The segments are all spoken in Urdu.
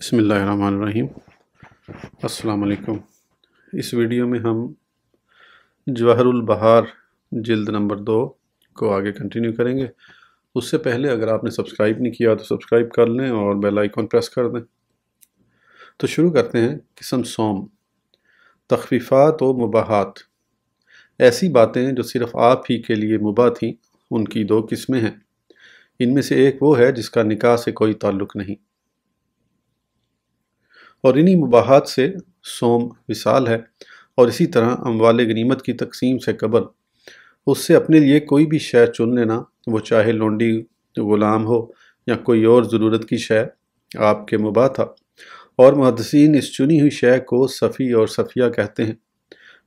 بسم اللہ الرحمن الرحیم۔ السلام علیکم۔ اس ویڈیو میں ہم جواہر البحار جلد نمبر 2 کو آگے کنٹینیو کریں گے۔ اس سے پہلے اگر آپ نے سبسکرائب نہیں کیا تو سبسکرائب کر لیں اور بیل آئیکن پریس کر دیں۔ تو شروع کرتے ہیں۔ قسم سوم، تخفیفات و مباحات۔ ایسی باتیں جو صرف آپ ہی کے لیے مباح تھیں، ان کی 2 قسمیں ہیں۔ ان میں سے ایک وہ ہے جس کا نکاح سے کوئی تعلق نہیں، اور انہی مباحات سے سوم وصال ہے۔ اور اسی طرح اموال غنیمت کی تقسیم سے قبل اس سے اپنے لیے کوئی بھی شے چن لینا، وہ چاہے لونڈی غلام ہو یا کوئی اور ضرورت کی شے، آپ کے مباح تھا۔ اور محدثین اس چنی ہوئی شے کو صفی اور صفیہ کہتے ہیں،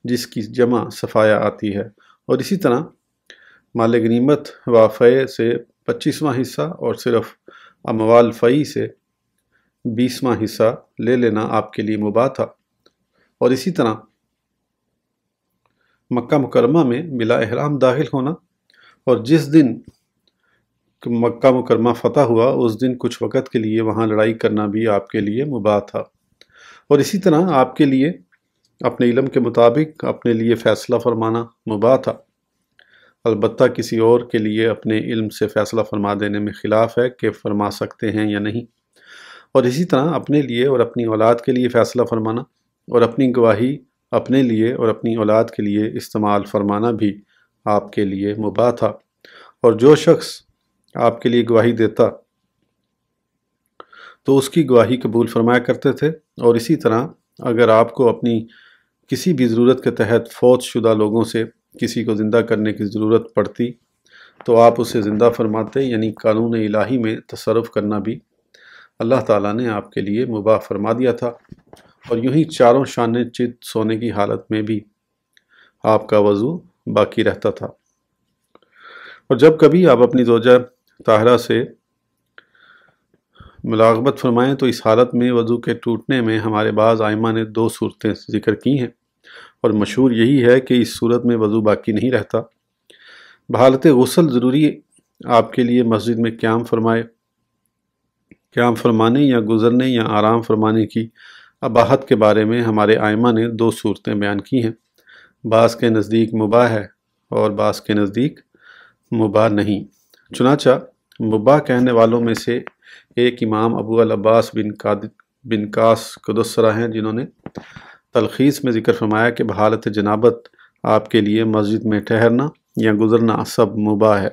جس کی جمع صفایا آتی ہے۔ اور اسی طرح مال غنیمت و فے سے 25واں حصہ اور صرف اموال فئی سے 20واں حصہ لے لینا آپ کے لیے مباح تھا۔ اور اسی طرح مکہ مکرمہ میں بلا احرام داخل ہونا، اور جس دن مکہ مکرمہ فتح ہوا اس دن کچھ وقت کے لیے وہاں لڑائی کرنا بھی آپ کے لیے مباح تھا۔ اور اسی طرح آپ کے لیے اپنے علم کے مطابق اپنے لیے فیصلہ فرمانا مباح تھا، البتہ کسی اور کے لیے اپنے علم سے فیصلہ فرما دینے میں خلاف ہے کہ فرما سکتے ہیں یا نہیں۔ اور اسی طرح اپنے لیے اور اپنی اولاد کے لیے فیصلہ فرمانا اور اپنی گواہی اپنے لیے اور اپنی اولاد کے لیے استعمال فرمانا بھی آپ کے لیے مباح تھا۔ اور جو شخص آپ کے لیے گواہی دیتا تو اس کی گواہی قبول فرمایا کرتے تھے۔ اور اسی طرح اگر آپ کو اپنی کسی بھی ضرورت کے تحت فوت شدہ لوگوں سے کسی کو زندہ کرنے کی ضرورت پڑتی تو آپ اسے زندہ فرماتے، یعنی قانون الہی میں تصرف کرنا بھی اللہ تعالیٰ نے آپ کے لیے مباح فرما دیا تھا۔ اور یوں ہی چاروں شانے چت سونے کی حالت میں بھی آپ کا وضو باقی رہتا تھا۔ اور جب کبھی آپ اپنی زوجہ طاہرہ سے ملاقبت فرمائیں تو اس حالت میں وضو کے ٹوٹنے میں ہمارے بعض ائمہ نے 2 صورتیں ذکر کی ہیں، اور مشہور یہی ہے کہ اس صورت میں وضو باقی نہیں رہتا۔ بحالت غسل ضروری آپ کے لیے مسجد میں قیام فرمانے یا گزرنے یا آرام فرمانے کی اباحت کے بارے میں ہمارے ائمہ نے 2 صورتیں بیان کی ہیں۔ بعض کے نزدیک مباح ہے اور بعض کے نزدیک مباح نہیں۔ چنانچہ مباح کہنے والوں میں سے ایک امام ابو العباس بن قاس قدسرہ ہیں، جنہوں نے تلخیص میں ذکر فرمایا کہ بحالت جنابت آپ کے لیے مسجد میں ٹھہرنا یا گزرنا سب مباح ہے۔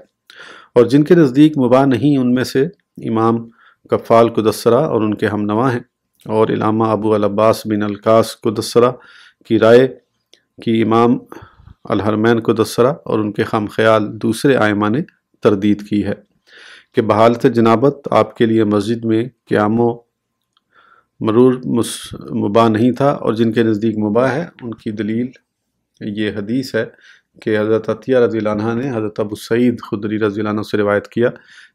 اور جن کے نزدیک مباح نہیں ان میں سے امام کفال قدسرہ اور ان کے ہمنوا ہیں، اور علامہ ابو العباس بن القاس قدسرہ کی رائے کی امام الحرمین قدسرہ اور ان کے خام خیال دوسرے ائمہ نے تردید کی ہے کہ بحالت جنابت آپ کے لیے مسجد میں قیام و مرور مباح نہیں تھا۔ اور جن کے نزدیک مباح ہے ان کی دلیل یہ حدیث ہے کہ حضرت عطیہ رضی اللہ عنہ نے حضرت ابو سعید خدری رضی اللہ عنہ سے روایت کیا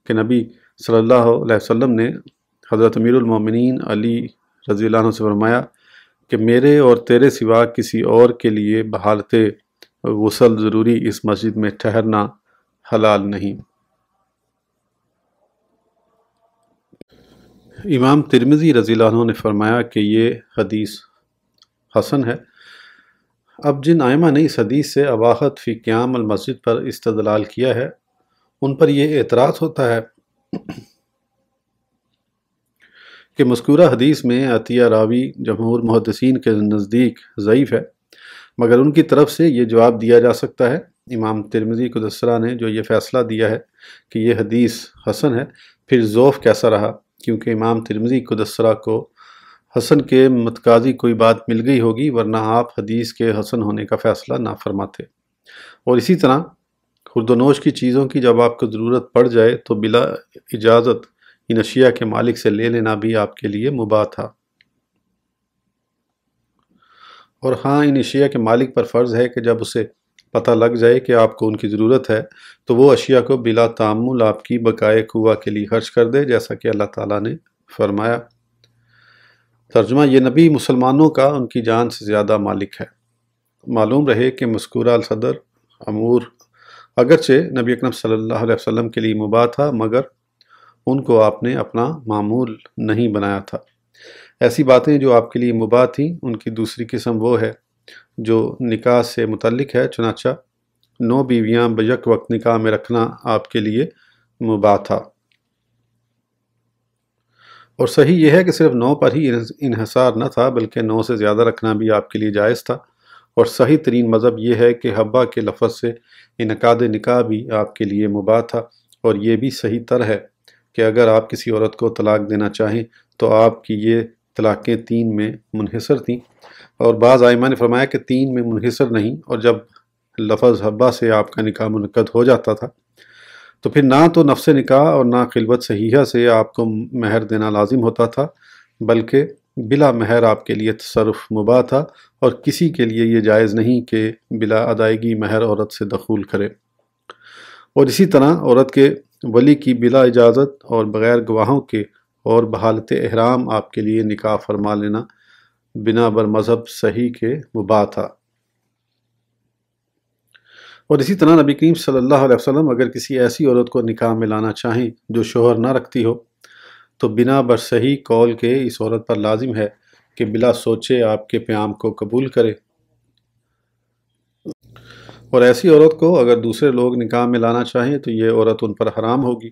کہ نبی صلی اللہ علیہ وسلم نے حضرت امیر المومنین علی رضی اللہ عنہ سے فرمایا کہ میرے اور تیرے سوا کسی اور کے لیے بحالت غسل ضروری اس مسجد میں ٹھہرنا حلال نہیں۔ امام ترمذی رضی اللہ عنہ نے فرمایا کہ یہ حدیث حسن ہے۔ اب جن ائمہ نے اس حدیث سے اباحت فی قیام المسجد پر استدلال کیا ہے، ان پر یہ اعتراض ہوتا ہے کہ مذکورہ حدیث میں عطیہ راوی جمہور محدثین کے نزدیک ضعیف ہے، مگر ان کی طرف سے یہ جواب دیا جا سکتا ہے۔ امام ترمذی قدسرہ نے جو یہ فیصلہ دیا ہے کہ یہ حدیث حسن ہے، پھر ضعف کیسا رہا؟ کیونکہ امام ترمذی قدسرہ کو حسن کے متقاضی کوئی بات مل گئی ہوگی، ورنہ آپ حدیث کے حسن ہونے کا فیصلہ نہ فرماتے۔ اور اسی طرح خورد و نوش کی چیزوں کی جب آپ کو ضرورت پڑ جائے تو بلا اجازت ان اشیاء کے مالک سے لے لینا بھی آپ کے لیے مباح تھا۔ اور ہاں، ان اشیاء کے مالک پر فرض ہے کہ جب اسے پتہ لگ جائے کہ آپ کو ان کی ضرورت ہے تو وہ اشیاء کو بلا تعامل آپ کی بقائے قوہ کے لیے خرچ کر دے، جیسا کہ اللہ تعالیٰ نے فرمایا۔ ترجمہ: یہ نبی مسلمانوں کا ان کی جان سے زیادہ مالک ہے۔ معلوم رہے کہ مذکورہ الصدر امور اگرچہ نبی اکرم صلی اللہ علیہ وسلم کے لیے مباح تھا، مگر ان کو آپ نے اپنا معمول نہیں بنایا تھا۔ ایسی باتیں جو آپ کے لیے مباح تھیں ان کی دوسری قسم وہ ہے جو نکاح سے متعلق ہے، چنانچہ 9 بیویاں بیک وقت نکاح میں رکھنا آپ کے لیے مباح تھا۔ اور صحیح یہ ہے کہ صرف 9 پر ہی انحصار نہ تھا بلکہ 9 سے زیادہ رکھنا بھی آپ کے لیے جائز تھا، اور صحیح ترین مذہب یہ ہے کہ حبہ کے لفظ سے انعقاد نکاح بھی آپ کے لیے مباح تھا، اور یہ بھی صحیح تر ہے کہ اگر آپ کسی عورت کو طلاق دینا چاہیں تو آپ کی یہ طلاقیں 3 میں منحصر تھیں، اور بعض ائمہ نے فرمایا کہ 3 میں منحصر نہیں، اور جب لفظ حبہ سے آپ کا نکاح منعقد ہو جاتا تھا تو پھر نہ تو نفس نکاح اور نہ خلوت صحیحہ سے آپ کو مہر دینا لازم ہوتا تھا، بلکہ بلا مہر آپ کے لیے تصرف مباح تھا، اور کسی کے لیے یہ جائز نہیں کہ بلا ادائیگی مہر عورت سے دخول کرے۔ اور اسی طرح عورت کے ولی کی بلا اجازت اور بغیر گواہوں کے اور بحالت احرام آپ کے لیے نکاح فرما لینا بنا بر مذہب صحیح کے مباح تھا۔ اور اسی طرح نبی کریم صلی اللہ علیہ وسلم اگر کسی ایسی عورت کو نکاح میں لانا چاہیں جو شوہر نہ رکھتی ہو تو بنا بر صحیح قول کے اس عورت پر لازم ہے کہ بلا سوچے آپ کے پیام کو قبول کرے، اور ایسی عورت کو اگر دوسرے لوگ نکاح میں لانا چاہیں تو یہ عورت ان پر حرام ہوگی۔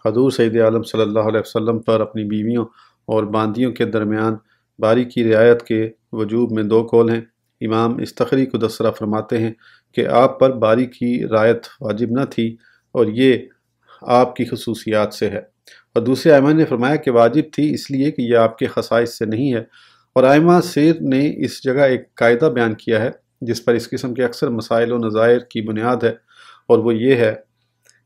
حضور سید عالم صلی اللہ علیہ وسلم پر اپنی بیویوں اور باندیوں کے درمیان باری کی رعایت کے وجوب میں 2 قول ہیں۔ امام استخری قدسرہ فرماتے ہیں کہ آپ پر باری کی رعایت واجب نہ تھی اور یہ آپ کی خصوصیات سے ہے، اور دوسرے ائمہ نے فرمایا کہ واجب تھی اس لیے کہ یہ آپ کے خصائص سے نہیں ہے۔ اور ائمہ سیر نے اس جگہ ایک قاعدہ بیان کیا ہے جس پر اس قسم کے اکثر مسائل و نظائر کی بنیاد ہے، اور وہ یہ ہے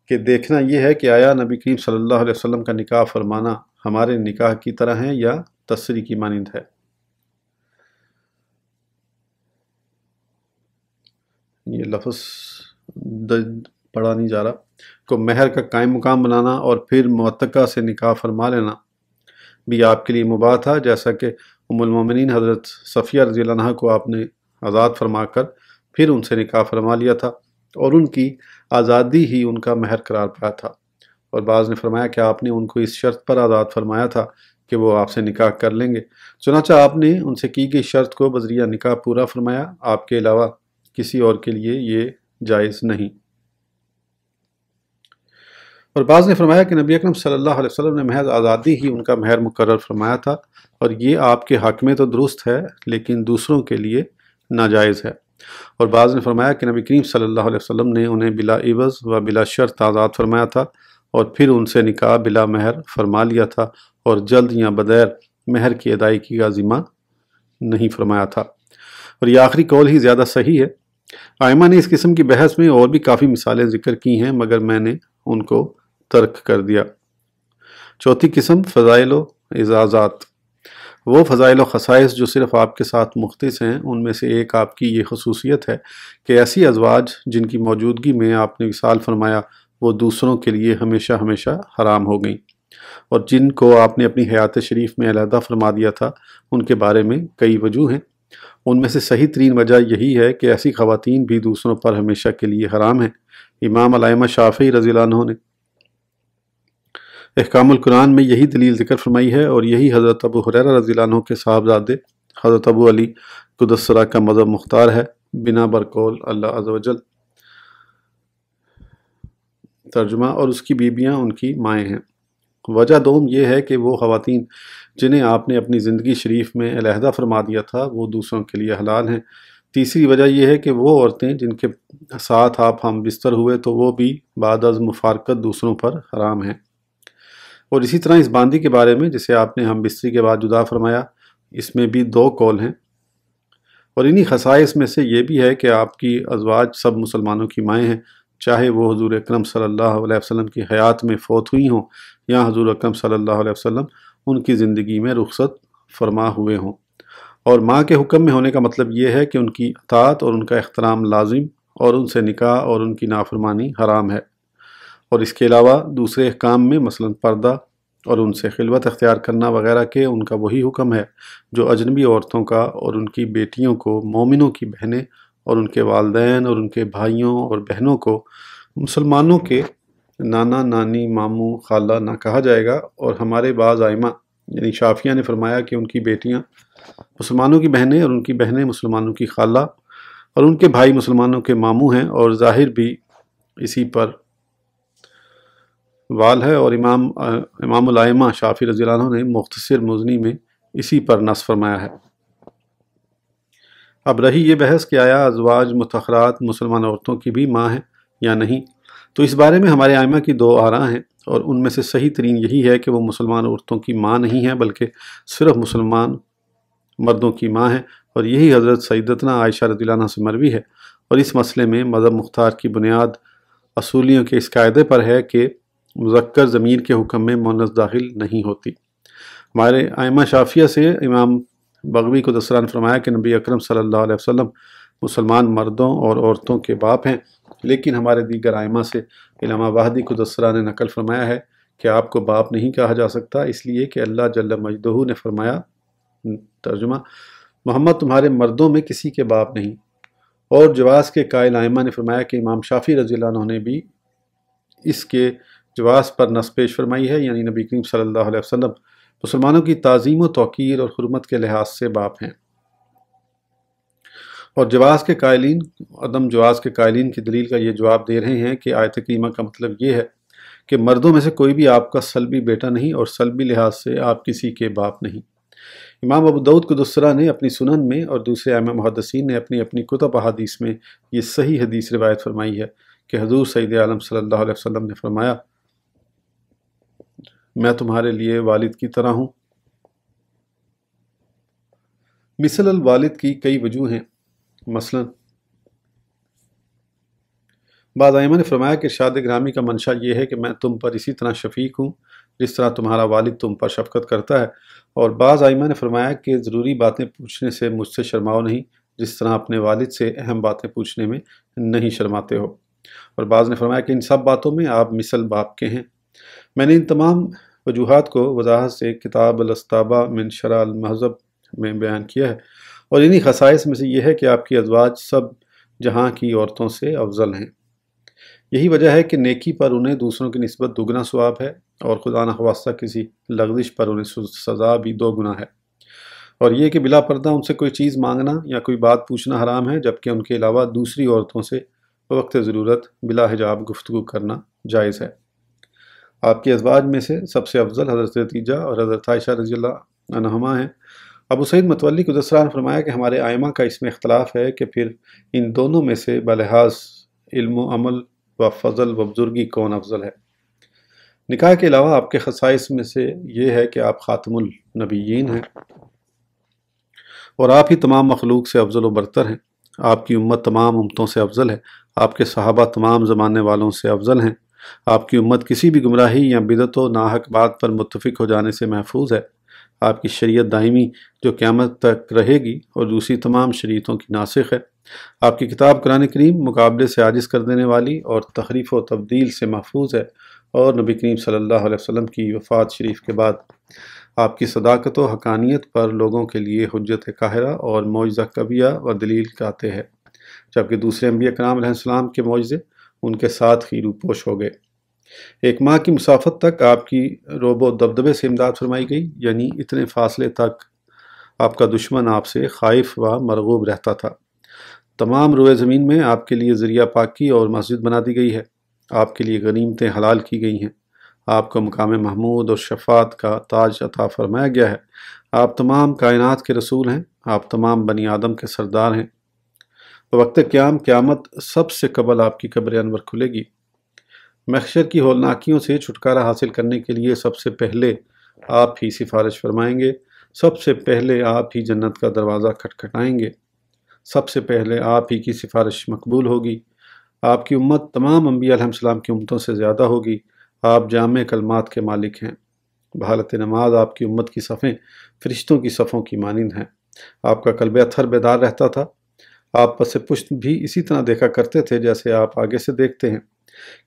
کہ دیکھنا یہ ہے کہ آیا نبی کریم صلی اللہ علیہ وسلم کا نکاح فرمانا ہمارے نکاح کی طرح ہے یا تسری کی مانند ہے۔ یہ لفظ پڑھا نہیں جا رہا۔ کو مہر کا قائم مقام بنانا اور پھر معتقہ سے نکاح فرما لینا بھی آپ کے لیے مباح تھا، جیسا کہ ام المومنین حضرت صفیہ رضی اللہ عنہا کو آپ نے آزاد فرما کر پھر ان سے نکاح فرما لیا تھا، اور ان کی آزادی ہی ان کا مہر قرار پایا تھا، اور بعض نے فرمایا کہ آپ نے ان کو اس شرط پر آزاد فرمایا تھا کہ وہ آپ سے نکاح کر لیں گے، چنانچہ آپ نے ان سے کی گئی شرط کو بذریعہ نکاح پورا فرمایا، آپ کے علاوہ کسی اور کے لیے یہ جائز نہیں۔ اور بعض نے فرمایا کہ نبی اکرم صلی اللہ علیہ وسلم نے محض آزادی ہی ان کا مہر مقرر فرمایا تھا، اور یہ آپ کے حق میں تو درست ہے لیکن دوسروں کے لیے ناجائز ہے۔ اور بعض نے فرمایا کہ نبی کریم صلی اللہ علیہ وسلم نے انہیں بلا عوض و بلا شرط آزاد فرمایا تھا، اور پھر ان سے نکاح بلا مہر فرما لیا تھا، اور جلد یا بدیر مہر کی ادائیگی کا ذمہ نہیں فرمایا تھا۔ اور یہ آخری قول ہی زیادہ صحیح ہے۔ ائمہ نے اس قسم کی بحث میں اور بھی کافی مثالیں ذکر کی ہیں مگر میں نے ان کو ترک کر دیا۔ چوتھی قسم فضائل و اعزازات۔ وہ فضائل و خصائص جو صرف آپ کے ساتھ مختص ہیں، ان میں سے ایک آپ کی یہ خصوصیت ہے کہ ایسی ازواج جن کی موجودگی میں آپ نے وصال فرمایا وہ دوسروں کے لیے ہمیشہ ہمیشہ حرام ہو گئیں، اور جن کو آپ نے اپنی حیات شریف میں علیحدہ فرما دیا تھا ان کے بارے میں کئی وجوہ ہیں۔ ان میں سے صحیح ترین وجہ یہی ہے کہ ایسی خواتین بھی دوسروں پر ہمیشہ کے لیے حرام ہیں۔ امام علامہ شافعی رضی اللہ عنہ نے احکام القرآن میں یہی دلیل ذکر فرمائی ہے، اور یہی حضرت ابو ہریرہ رضی اللہ عنہ کے صاحبزادے حضرت ابو علی قدس سرہ کا مذہب مختار ہے بنا برقول اللہ عز و جل۔ ترجمہ، اور اس کی بیویاں ان کی مائیں ہیں۔ وجہ دوم یہ ہے کہ وہ خواتین جنہیں آپ نے اپنی زندگی شریف میں علیحدہ فرما دیا تھا وہ دوسروں کے لیے حلال ہیں۔ تیسری وجہ یہ ہے کہ وہ عورتیں جن کے ساتھ آپ ہم بستر ہوئے تو وہ بھی بعد از مفارقت دوسروں پر حرام ہیں۔ اور اسی طرح اس باندی کے بارے میں جسے آپ نے ہم بستری کے بعد جدا فرمایا، اس میں بھی 2 قول ہیں، اور انہی خصائص میں سے یہ بھی ہے کہ آپ کی ازواج سب مسلمانوں کی مائیں ہیں، چاہے وہ حضور اکرم صلی اللہ علیہ وسلم کی حیات میں فوت ہوئی ہوں یا حضور اکرم صلی اللہ علیہ وسلم ان کی زندگی میں رخصت فرما ہوئے ہوں۔ اور ماں کے حکم میں ہونے کا مطلب یہ ہے کہ ان کی اطاعت اور ان کا احترام لازم، اور ان سے نکاح اور ان کی نافرمانی حرام ہے۔ اور اس کے علاوہ دوسرے احکام میں مثلا پردہ اور ان سے خلوت اختیار کرنا وغیرہ کے ان کا وہی حکم ہے جو اجنبی عورتوں کا، اور ان کی بیٹیوں کو مومنوں کی بہنیں اور ان کے والدین اور ان کے بھائیوں اور بہنوں کو مسلمانوں کے نانا نانی ماموں خالہ نہ کہا جائے گا۔ اور ہمارے بعض ائمہ یعنی شافعیہ نے فرمایا کہ ان کی بیٹیاں مسلمانوں کی بہنیں اور ان کی بہنیں مسلمانوں کی خالہ اور ان کے بھائی مسلمانوں کے ماموں ہیں، اور ظاہر بھی اسی پر وال ہے، اور امام الائمہ شافعی رضی اللہ عنہ نے مختصر مزنی میں اسی پر نص فرمایا ہے۔ اب رہی یہ بحث کہ آیا ازواج متحرات مسلمان عورتوں کی بھی ماں ہیں یا نہیں، تو اس بارے میں ہمارے ائمہ کی دو آراء ہیں، اور ان میں سے صحیح ترین یہی ہے کہ وہ مسلمان عورتوں کی ماں نہیں ہیں بلکہ صرف مسلمان مردوں کی ماں ہیں، اور یہی حضرت سیدتنا عائشہ رضی اللہ عنہ سے مروی ہے، اور اس مسئلے میں مذہب مختار کی بنیاد اصولیوں کے اس قاعدے پر ہے کہ مذکر ضمیر کے حکم میں مؤنث داخل نہیں ہوتی۔ ہمارے ائمہ شافعیہ سے امام بغوی کو دسران فرمایا کہ نبی اکرم صلی اللہ علیہ وسلم مسلمان مردوں اور عورتوں کے باپ ہیں، لیکن ہمارے دیگر ائمہ سے علامہ واحدی کو دسران نے نقل فرمایا ہے کہ آپ کو باپ نہیں کہا جا سکتا، اس لیے کہ اللہ جل مجدہ نے فرمایا، ترجمہ، محمد تمہارے مردوں میں کسی کے باپ نہیں۔ اور جواز کے قائل ائمہ نے فرمایا کہ امام شافعی رضی اللہ عنہ نے بھی اس کے جواز پر نص پیش فرمائی ہے، یعنی نبی کریم صلی اللہ علیہ وسلم مسلمانوں کی تعظیم و توقیر اور حرمت کے لحاظ سے باپ ہیں۔ اور جواز کے قائلین عدم جواز کے قائلین کی دلیل کا یہ جواب دے رہے ہیں کہ آیت کریمہ کا مطلب یہ ہے کہ مردوں میں سے کوئی بھی آپ کا سلبی بیٹا نہیں، اور سلبی لحاظ سے آپ کسی کے باپ نہیں۔ امام ابو داؤد قدسرہ نے اپنی سنن میں اور دوسرے ائمہ محدثین نے اپنی کتب احادیث میں یہ صحیح حدیث روایت فرمائی ہے کہ حضور سید عالم صلی اللہ علیہ وسلم نے فرمایا، میں تمہارے لیے والد کی طرح ہوں۔ مثل الوالد کی کئی وجوہ ہیں، مثلا بعض ائمہ نے فرمایا کہ ارشاد گرامی کا منشا یہ ہے کہ میں تم پر اسی طرح شفیق ہوں جس طرح تمہارا والد تم پر شفقت کرتا ہے، اور بعض ائمہ نے فرمایا کہ ضروری باتیں پوچھنے سے مجھ سے شرماؤ نہیں جس طرح اپنے والد سے اہم باتیں پوچھنے میں نہیں شرماتے ہو، اور بعض نے فرمایا کہ ان سب باتوں میں آپ مثل باپ کے ہیں۔ میں نے ان تمام وجوہات کو وضاحت سے کتاب الاستابہ من شرح المہذب میں بیان کیا ہے، اور انہی خصائص میں سے یہ ہے کہ آپ کی ازواج سب جہاں کی عورتوں سے افضل ہیں۔ یہی وجہ ہے کہ نیکی پر انہیں دوسروں کی نسبت دوگنا ثواب ہے، اور خدا نخواستہ کسی لغزش پر انہیں سزا بھی 2 گنا ہے، اور یہ کہ بلا پردہ ان سے کوئی چیز مانگنا یا کوئی بات پوچھنا حرام ہے، جبکہ ان کے علاوہ دوسری عورتوں سے وقت ضرورت بلا حجاب گفتگو کرنا جائز ہے۔ آپ کی ازواج میں سے سب سے افضل حضرت خدیجہ اور حضرت عائشہ رضی اللہ عنہما ہیں۔ ابو سعید متولی کو دسران فرمایا کہ ہمارے ائمہ کا اس میں اختلاف ہے کہ پھر ان دونوں میں سے بلحاظ علم و عمل و فضل و بزرگی کون افضل ہے۔ نکاح کے علاوہ آپ کے خصائص میں سے یہ ہے کہ آپ خاتم النبیین ہیں، اور آپ ہی تمام مخلوق سے افضل و برتر ہیں۔ آپ کی امت تمام امتوں سے افضل ہے، آپ کے صحابہ تمام زمانے والوں سے افضل ہیں، آپ کی امت کسی بھی گمراہی یا بدعت و ناحق بات پر متفق ہو جانے سے محفوظ ہے، آپ کی شریعت دائمی جو قیامت تک رہے گی اور دوسری تمام شریعتوں کی ناسخ ہے، آپ کی کتاب قرآن کریم مقابلے سے عاجز کر دینے والی اور تحریف و تبدیل سے محفوظ ہے، اور نبی کریم صلی اللہ علیہ وسلم کی وفات شریف کے بعد آپ کی صداقت و حقانیت پر لوگوں کے لیے حجت قاہرہ اور معجزہ کبیہ و دلیل قاطع ہے، جبکہ دوسرے انبیاء کرام علیہ السلام کے معجزے ان کے ساتھ ہی روپوش ہو گئے۔ 1 ماہ کی مسافت تک آپ کی روب و دبدبے سے امداد فرمائی گئی، یعنی اتنے فاصلے تک آپ کا دشمن آپ سے خائف و مرغوب رہتا تھا۔ تمام روئے زمین میں آپ کے لیے ذریعہ پاکی اور مسجد بنا دی گئی ہے، آپ کے لیے غنیمتیں حلال کی گئی ہیں، آپ کو مقام محمود اور شفاعت کا تاج عطا فرمایا گیا ہے، آپ تمام کائنات کے رسول ہیں، آپ تمام بنی آدم کے سردار ہیں۔ وقت قیامت سب سے قبل آپ کی قبر انور کھلے گی۔ محشر کی ہولناکیوں سے چھٹکارا حاصل کرنے کے لیے سب سے پہلے آپ ہی سفارش فرمائیں گے، سب سے پہلے آپ ہی جنت کا دروازہ کھٹکھٹائیں گے، سب سے پہلے آپ ہی کی سفارش مقبول ہوگی۔ آپ کی امت تمام انبیاء علیہ السلام کی امتوں سے زیادہ ہوگی، آپ جامع کلمات کے مالک ہیں۔ بحالت نماز آپ کی امت کی صفیں فرشتوں کی صفوں کی مانند ہیں، آپ کا قلب اطہر بیدار رہتا تھا، آپ پس پشت بھی اسی طرح دیکھا کرتے تھے جیسے آپ آگے سے دیکھتے ہیں۔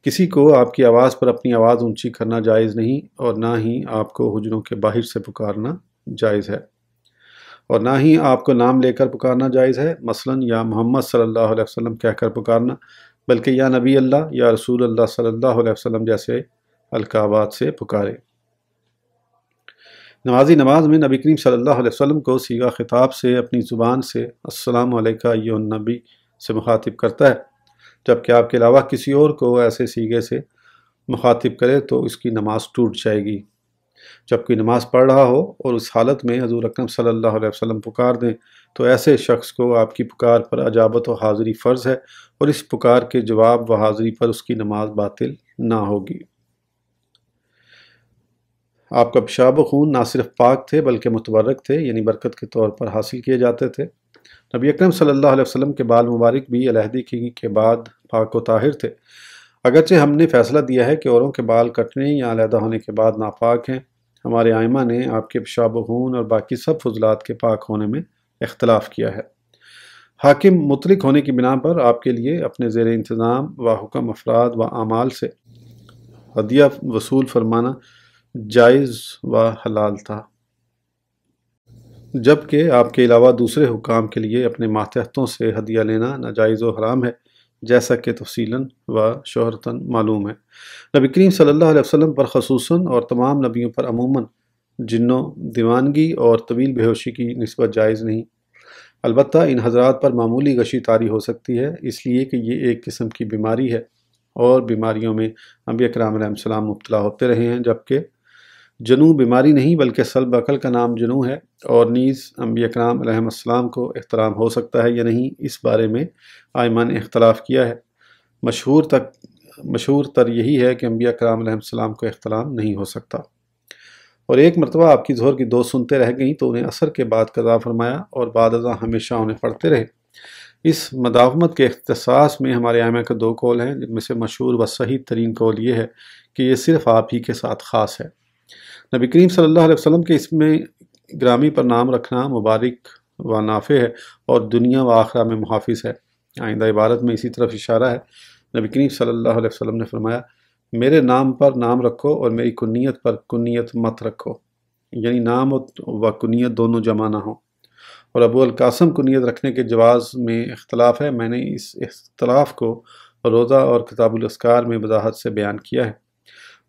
کسی کو آپ کی آواز پر اپنی آواز اونچی کرنا جائز نہیں، اور نہ ہی آپ کو حجروں کے باہر سے پکارنا جائز ہے، اور نہ ہی آپ کو نام لے کر پکارنا جائز ہے، مثلا یا محمد صلی اللہ علیہ وسلم کہہ کر پکارنا، بلکہ یا نبی اللہ یا رسول اللہ صلی اللہ علیہ وسلم جیسے القابات سے پکارے۔ نمازی نماز میں نبی کریم صلی اللہ علیہ وسلم کو صیغہ خطاب سے اپنی زبان سے السلام علیکہ ایھا النبی سے مخاطب کرتا ہے، جبکہ آپ کے علاوہ کسی اور کو ایسے صیغے سے مخاطب کرے تو اس کی نماز ٹوٹ جائے گی۔ جب کوئی نماز پڑھ رہا ہو اور اس حالت میں حضور اکرم صلی اللہ علیہ وسلم پکار دیں تو ایسے شخص کو آپ کی پکار پر اجابت و حاضری فرض ہے، اور اس پکار کے جواب و حاضری پر اس کی نماز باطل نہ ہوگی۔ آپ کا پیشاب و خون نہ صرف پاک تھے بلکہ متبرک تھے، یعنی برکت کے طور پر حاصل کیے جاتے تھے۔ نبی اکرم صلی اللہ علیہ وسلم کے بال مبارک بھی علیحدگی کے بعد پاک و طاہر تھے۔ اگرچہ ہم نے فیصلہ دیا ہے کہ اوروں کے بال کٹنے یا علیحدہ ہونے کے بعد ناپاک ہیں، ہمارے ائمہ نے آپ کے پیشاب و خون اور باقی سب فضلات کے پاک ہونے میں اختلاف کیا ہے۔ حاکم مطلق ہونے کی بنا پر آپ کے لیے اپنے زیر انتظام و حکم افراد و اعمال سے ہدیہ وصول فرمانا جائز و حلال تھا، جبکہ آپ کے علاوہ دوسرے حکام کے لیے اپنے ماتحتوں سے ہدیہ لینا ناجائز و حرام ہے، جیسا کہ تفصیلاً و شہرتاً معلوم ہے۔ نبی کریم صلی اللہ علیہ وسلم پر خصوصاً اور تمام نبیوں پر عموماً جنوں دیوانگی اور طویل بے ہوشی کی نسبت جائز نہیں، البتہ ان حضرات پر معمولی غشی طاری ہو سکتی ہے، اس لیے کہ یہ ایک قسم کی بیماری ہے اور بیماریوں میں انبیاء کرام علیہ السلام مبتلا ہوتے رہے ہیں، جبکہ جنوں بیماری نہیں بلکہ سلب عقل کا نام جنوں ہے، اور نیز انبیاء کرام علیہ السلام کو احترام ہو سکتا ہے یا نہیں، اس بارے میں ائمہ نے اختلاف کیا ہے۔ مشہور تر یہی ہے کہ انبیاء کرام علیہ السلام کو احترام نہیں ہو سکتا۔ اور ایک مرتبہ آپ کی ظہر کی 2 سنتیں رہ گئیں تو انہیں عصر کے بعد قضا فرمایا اور بعد ازاں ہمیشہ انہیں پڑھتے رہے۔ اس مداومت کے اختصاص میں ہمارے ائمہ کے 2 قول ہیں، جن میں سے مشہور و صحیح ترین قول یہ ہے کہ یہ صرف آپ ہی کے ساتھ خاص ہے۔ نبی کریم صلی اللہ علیہ وسلم کے اس میں گرامی پر نام رکھنا مبارک و نافع ہے اور دنیا و آخرہ میں محافظ ہے۔ آئندہ عبارت میں اسی طرف اشارہ ہے۔ نبی کریم صلی اللہ علیہ وسلم نے فرمایا، میرے نام پر نام رکھو اور میری کنیت پر کنیت مت رکھو، یعنی نام و کنیت دونوں جمع نہ ہوں۔ اور ابو القاسم کنیت رکھنے کے جواز میں اختلاف ہے، میں نے اس اختلاف کو روضہ اور کتاب الاذکار میں وضاحت سے بیان کیا ہے۔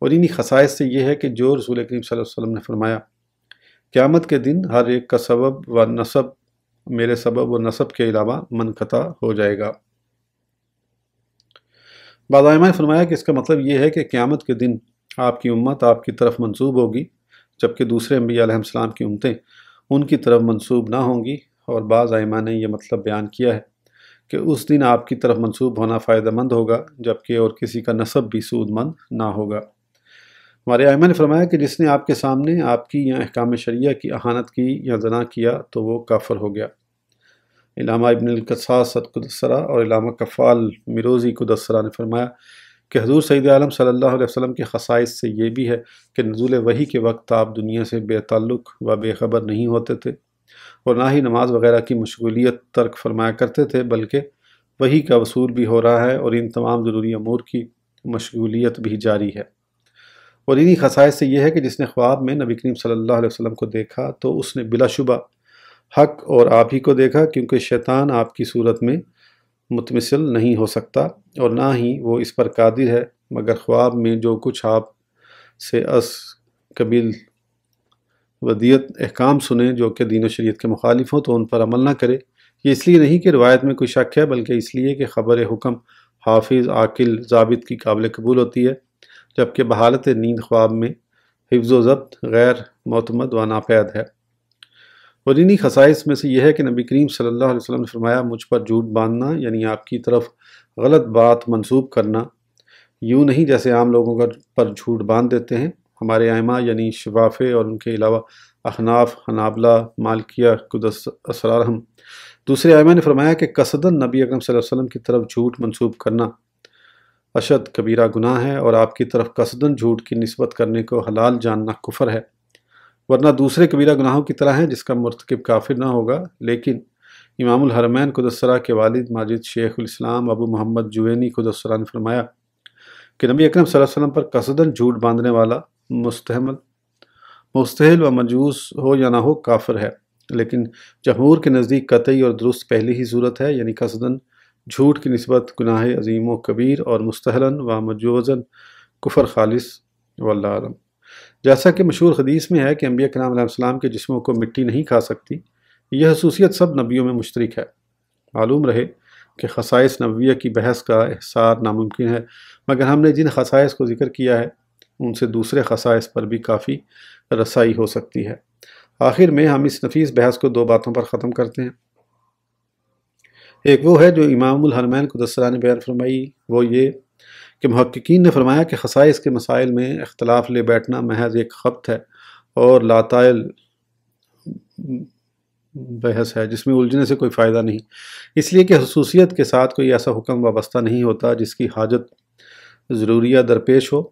اور انہی خصائص سے یہ ہے کہ جو رسول کریم صلی اللہ علیہ وسلم نے فرمایا، قیامت کے دن ہر ایک کا سبب و نسب میرے سبب و نسب کے علاوہ منقطع ہو جائے گا۔ بعض ائمہ نے فرمایا کہ اس کا مطلب یہ ہے کہ قیامت کے دن آپ کی امت آپ کی طرف منسوب ہوگی، جبکہ دوسرے انبیاء علیہ السلام کی امتیں ان کی طرف منسوب نہ ہوں گی۔ اور بعض ائمہ نے یہ مطلب بیان کیا ہے کہ اس دن آپ کی طرف منسوب ہونا فائدہ مند ہوگا، جبکہ اور کسی کا نسب بھی سود مند نہ ہوگا۔ ہمارے ائمہ نے فرمایا کہ جس نے آپ کے سامنے آپ کی یا احکام شریعہ کی اہانت کی یا زنا کیا تو وہ کافر ہو گیا۔ علامہ ابن القصاص قدسرہ اور علامہ کفال میروزی قدسرہ نے فرمایا کہ حضور سید عالم صلی اللہ علیہ وسلم کے خصائص سے یہ بھی ہے کہ نزول وحی کے وقت آپ دنیا سے بے تعلق و بے خبر نہیں ہوتے تھے، اور نہ ہی نماز وغیرہ کی مشغولیت ترک فرمایا کرتے تھے، بلکہ وحی کا وصول بھی ہو رہا ہے اور ان تمام ضروری امور کی مشغولیت بھی جاری ہے۔ اور انہی خصائص سے یہ ہے کہ جس نے خواب میں نبی کریم صلی اللہ علیہ وسلم کو دیکھا تو اس نے بلا شبہ حق اور آپ ہی کو دیکھا، کیونکہ شیطان آپ کی صورت میں متمثل نہیں ہو سکتا اور نہ ہی وہ اس پر قادر ہے مگر خواب میں جو کچھ آپ سے از قبیل ودیت احکام سنے جو کہ دین و شریعت کے مخالف ہوں تو ان پر عمل نہ کرے۔ یہ اس لیے نہیں کہ روایت میں کوئی شک ہے، بلکہ اس لیے کہ خبر حکم حافظ عاقل ضابط کی قابل قبول ہوتی ہے، جبکہ بحالت نیند خواب میں حفظ و ضبط غیر معتمد و ناپید ہے۔ اور انہی خصائص میں سے یہ ہے کہ نبی کریم صلی اللہ علیہ وسلم نے فرمایا، مجھ پر جھوٹ باندھنا یعنی آپ کی طرف غلط بات منسوب کرنا یوں نہیں جیسے عام لوگوں پر جھوٹ باندھ دیتے ہیں۔ ہمارے ائمہ یعنی شفافے اور ان کے علاوہ احناف، حنابلہ، مالکیہ قدس اسرارہم دوسرے ائمہ نے فرمایا کہ قصداً نبی اکرم صلی اللہ علیہ وسلم کی طرف جھوٹ منسوب کرنا اشد کبیرہ گناہ ہے، اور آپ کی طرف قصداً جھوٹ کی نسبت کرنے کو حلال جاننا کفر ہے، ورنہ دوسرے کبیرہ گناہوں کی طرح ہیں جس کا مرتکب کافر نہ ہوگا۔ لیکن امام الحرمین قدس سرہ کے والد ماجد شیخ الاسلام ابو محمد جوینی قدس سرہ نے فرمایا کہ نبی اکرم صلی اللہ علیہ وسلم پر قصداً جھوٹ باندھنے والا مستحل و مجوس ہو یا نہ ہو کافر ہے، لیکن جمہور کے نزدیک قطعی اور درست پہلی ہی صورت ہے، یعنی قصداً جھوٹ کی نسبت گناہ عظیم و کبیر اور مستحلاً و مجوزاً کفر خالص، واللہ اعلم۔ جیسا کہ مشہور حدیث میں ہے کہ انبیاء کرام علیہ السلام کے جسموں کو مٹی نہیں کھا سکتی، یہ خصوصیت سب نبیوں میں مشترک ہے۔ معلوم رہے کہ خصائص نبویہ کی بحث کا احصار ناممکن ہے، مگر ہم نے جن خصائص کو ذکر کیا ہے ان سے دوسرے خصائص پر بھی کافی رسائی ہو سکتی ہے۔ آخر میں ہم اس نفیس بحث کو دو باتوں پر ختم کرتے ہیں۔ ایک وہ ہے جو امام الحرمین قدس سرہ نے بیان فرمائی، وہ یہ کہ محققین نے فرمایا کہ خصائص کے مسائل میں اختلاف لے بیٹھنا محض ایک خبط ہے اور لاتائل بحث ہے جس میں الجھنے سے کوئی فائدہ نہیں، اس لیے کہ خصوصیت کے ساتھ کوئی ایسا حکم وابستہ نہیں ہوتا جس کی حاجت ضروریہ درپیش ہو۔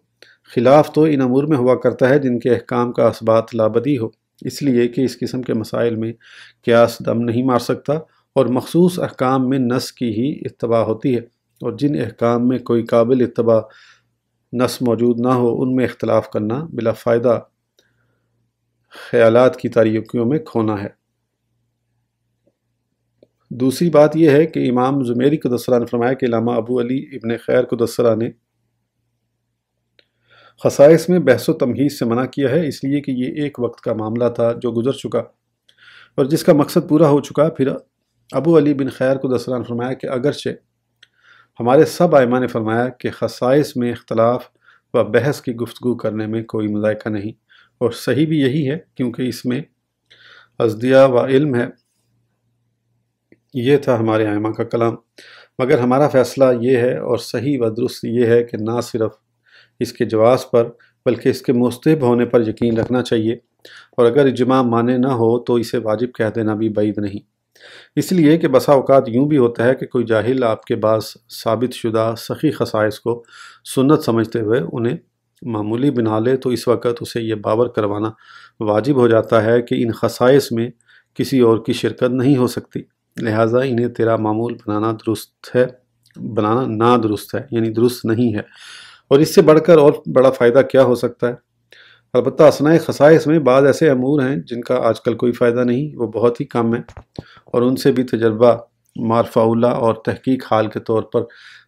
خلاف تو ان امور میں ہوا کرتا ہے جن کے احکام کا اثبات لابدی ہو، اس لیے کہ اس قسم کے مسائل میں قیاس دم نہیں مار سکتا اور مخصوص احکام میں نص کی ہی اتباع ہوتی ہے، اور جن احکام میں کوئی قابل اتباع نص موجود نہ ہو ان میں اختلاف کرنا بلا فائدہ خیالات کی تاریکیوں میں کھونا ہے۔ دوسری بات یہ ہے کہ امام زمیری قدس سرہ نے فرمایا کہ علامہ ابو علی ابن خیر قدس سرہ نے خصائص میں بحث و تمہیز سے منع کیا ہے، اس لیے کہ یہ ایک وقت کا معاملہ تھا جو گزر چکا اور جس کا مقصد پورا ہو چکا۔ پھر ابو علی بن خیر قدس سرہ نے فرمایا کہ اگرچہ ہمارے سب ائمہ نے فرمایا کہ خصائص میں اختلاف و بحث کی گفتگو کرنے میں کوئی مذائقہ نہیں، اور صحیح بھی یہی ہے کیونکہ اس میں ازدیاء و علم ہے۔ یہ تھا ہمارے ائمہ کا کلام، مگر ہمارا فیصلہ یہ ہے اور صحیح و درست یہ ہے کہ نہ صرف اس کے جواز پر بلکہ اس کے مستحب ہونے پر یقین رکھنا چاہیے، اور اگر اجماع مانے نہ ہو تو اسے واجب کہہ دینا بھی بعید نہیں، اس لیے کہ بسا اوقات یوں بھی ہوتا ہے کہ کوئی جاہل آپ کے بعض ثابت شدہ سخی خصائص کو سنت سمجھتے ہوئے انہیں معمولی بنا لے، تو اس وقت اسے یہ باور کروانا واجب ہو جاتا ہے کہ ان خصائص میں کسی اور کی شرکت نہیں ہو سکتی، لہٰذا انہیں تیرا معمول بنانا نہ درست ہے، یعنی درست نہیں ہے، اور اس سے بڑھ کر اور بڑا فائدہ کیا ہو سکتا ہے؟ البتہ اثناء خصائص میں بعض ایسے امور ہیں جن کا آج کل کوئی فائدہ نہیں، وہ بہت ہی کم ہیں، اور ان سے بھی تجربہ معرفہ اولیٰ اور تحقیق حال کے طور پر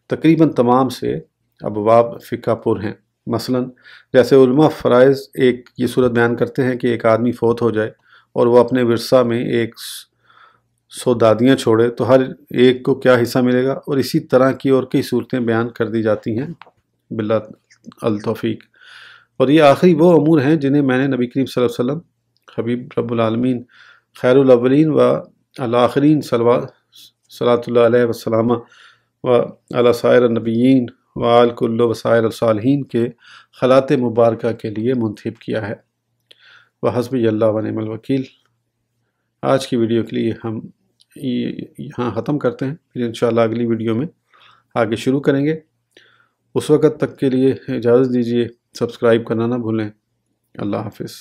تقریباً تمام سے ابواب فقہ پر ہیں۔ مثلا جیسے علماء فرائض یہ صورت بیان کرتے ہیں کہ ایک آدمی فوت ہو جائے اور وہ اپنے ورثہ میں 100 دادیاں چھوڑے تو ہر ایک کو کیا حصہ ملے گا، اور اسی طرح کی اور کئی صورتیں بیان کر دی جاتی ہیں باللہ التوفیق۔ اور یہ آخری وہ امور ہیں جنہیں میں نے نبی کریم صلی اللہ علیہ وسلم حبیب رب العالمین خیر الاولین و الآخرین صلوات اللہ علیہ وسلم و علی سائر النبیین و آل کل وسائر الصالحین کے خلات مبارکہ کے لیے منتخب کیا ہے۔ وحسبی اللہ ونعم الوکیل۔ آج کی ویڈیو کے لیے ہم یہاں ختم کرتے ہیں، پھر انشاءاللہ اگلی ویڈیو میں آگے شروع کریں گے۔ اس وقت تک کے لیے اجازت دیجیے، سبسکرائب کرنا نہ بھولیں۔ اللہ حافظ۔